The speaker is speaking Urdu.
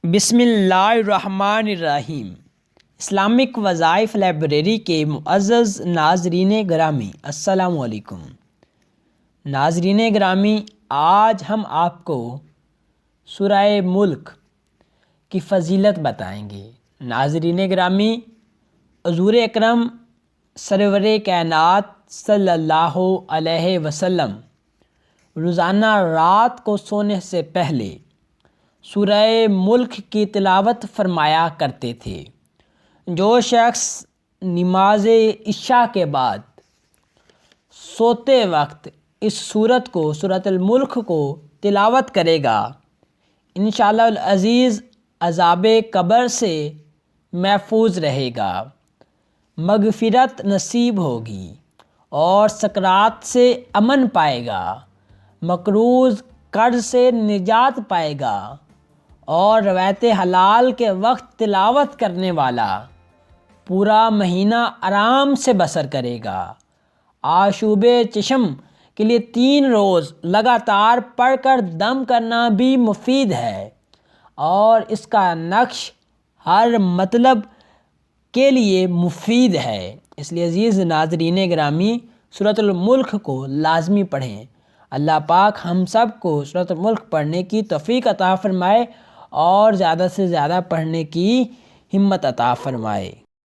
بسم اللہ الرحمن الرحیم۔ اسلامک وظائف لائبریری کے معزز ناظرین گرامی، السلام علیکم۔ ناظرین گرامی، آج ہم آپ کو سورہ ملک کی فضیلت بتائیں گے۔ ناظرین گرامی، حضور اکرم سرور کائنات صلی اللہ علیہ وسلم روزانہ رات کو سونے سے پہلے سورہ ملک کی تلاوت فرمایا کرتے تھے۔ جو شخص نماز عشاء کے بعد سوتے وقت اس سورت کو، سورۃ الملک کو تلاوت کرے گا، انشاءاللہ العزیز عذاب قبر سے محفوظ رہے گا، مغفرت نصیب ہوگی اور سکرات سے امن پائے گا، مقروض قرض سے نجات پائے گا، اور روایت حلال کے وقت تلاوت کرنے والا پورا مہینہ آرام سے بسر کرے گا۔ آشوب چشم کے لیے 3 روز لگاتار پڑھ کر دم کرنا بھی مفید ہے، اور اس کا نقش ہر مطلب کے لیے مفید ہے۔ اس لیے عزیز ناظرین گرامی، سورۃ الملک کو لازمی پڑھیں۔ اللہ پاک ہم سب کو سورۃ الملک پڑھنے کی توفیق عطا فرمائے اور زیادہ سے زیادہ پڑھنے کی ہمت عطا فرمائے۔